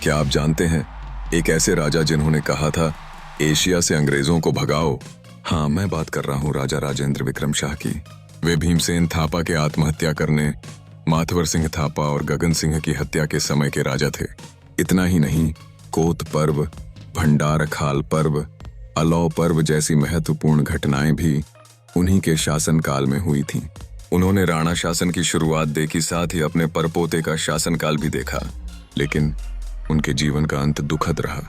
क्या आप जानते हैं एक ऐसे राजा जिन्होंने कहा था एशिया से अंग्रेजों को भगाओ? हाँ, मैं बात कर रहा हूँ राजा राजेंद्र विक्रम शाह की। वे भीमसेन थापा के आत्महत्या करने, माथवर सिंह थापा और गगन सिंह की हत्या के समय के राजा थे। इतना ही नहीं, कोत पर्व, भंडार खाल पर्व, अलौ पर्व जैसी महत्वपूर्ण घटनाएं भी उन्हीं के शासनकाल में हुई थीं। उन्होंने राणा शासन की शुरुआत देखी, साथ ही अपने परपोते का शासनकाल भी देखा, लेकिन उनके जीवन का अंत दुखद रहा।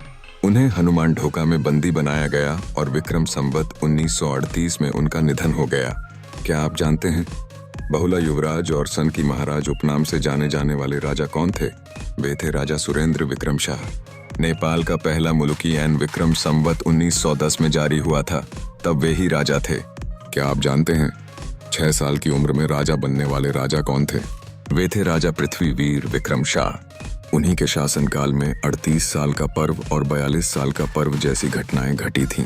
उन्हें हनुमान ढोका में बंदी बनाया गया और विक्रम संवत 1938 में उनका निधन हो गया। क्या आप जानते हैं बहुला युवराज और सन की महाराज उपनाम से जाने जाने वाले राजा कौन थे? वे थे राजा सुरेंद्र विक्रम शाह। नेपाल का पहला मुल्की ऐन विक्रम संवत 1910 में जारी हुआ था, तब वे ही राजा थे। क्या आप जानते हैं 6 साल की उम्र में राजा बनने वाले राजा कौन थे? वे थे राजा पृथ्वीवीर विक्रम शाह। उन्हीं के शासनकाल में 38 साल का पर्व और 42 साल का पर्व जैसी घटनाएं घटी थीं।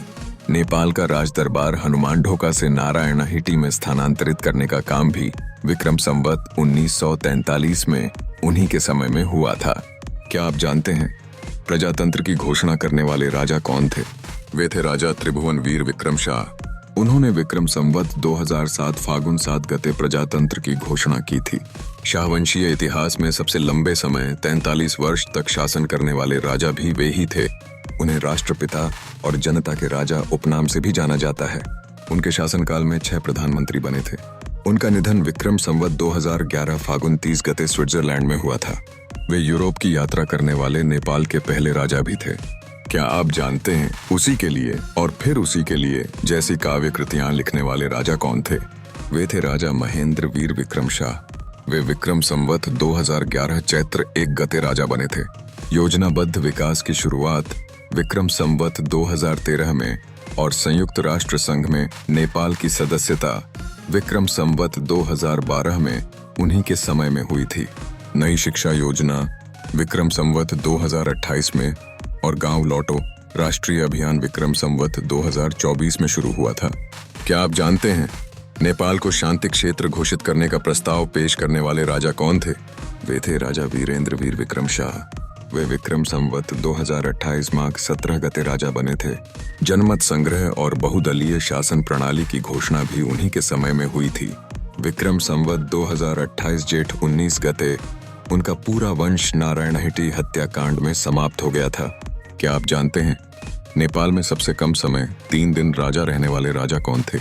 नेपाल का राज दरबार हनुमान ढोका से नारायणहिटी में स्थानांतरित करने का काम भी विक्रम संवत 1943 में उन्हीं के समय में हुआ था। क्या आप जानते हैं प्रजातंत्र की घोषणा करने वाले राजा कौन थे? वे थे राजा त्रिभुवन वीर विक्रम शाह। उन्होंने विक्रम संवत 2007 फागुन 7 गते प्रजातंत्र की घोषणा की थी। शाहवंशीय इतिहास में सबसे लंबे समय 43 वर्ष तक शासन करने वाले राजा भी वे ही थे। उन्हें राष्ट्रपिता और जनता के राजा उपनाम से भी जाना जाता है। उनके शासनकाल में 6 प्रधानमंत्री बने थे। उनका निधन विक्रम संवत 2011 फागुन 30 गते स्विट्जरलैंड में हुआ था। वे यूरोप की यात्रा करने वाले नेपाल के पहले राजा भी थे। क्या आप जानते हैं उसी के लिए और फिर उसी के लिए जैसी काव्य कृतियां लिखने वाले राजा कौन थे? वे थे राजा महेंद्र वीर विक्रम शाह। वे विक्रम संवत 2011 चैत्र 1 गते राजा बने थे। योजनाबद्ध विकास की शुरुआत विक्रम संवत 2013 में और संयुक्त राष्ट्र संघ में नेपाल की सदस्यता विक्रम संवत 2012 में उन्हीं के समय में हुई थी। नई शिक्षा योजना विक्रम संवत 2028 में और गांव लौटो राष्ट्रीय अभियान विक्रम संवत 2024 में शुरू हुआ था। क्या आप जानते हैं नेपाल को शांति क्षेत्र घोषित करने का प्रस्ताव पेश करने वाले राजा कौन थे? वे थे राजा वीरेंद्र वीर विक्रम शाह। वे विक्रम संवत 2028 माघ 17 गते राजा बने थे। जनमत संग्रह और बहुदलीय शासन प्रणाली की घोषणा भी उन्हीं के समय में हुई थी। विक्रम संवत 2028 जेठ 19 गते उनका पूरा वंश नारायणहिटी हत्याकांड में समाप्त हो गया था। क्या आप जानते हैं नेपाल में सबसे कम समय 3 दिन राजा रहने वाले राजा कौन थे?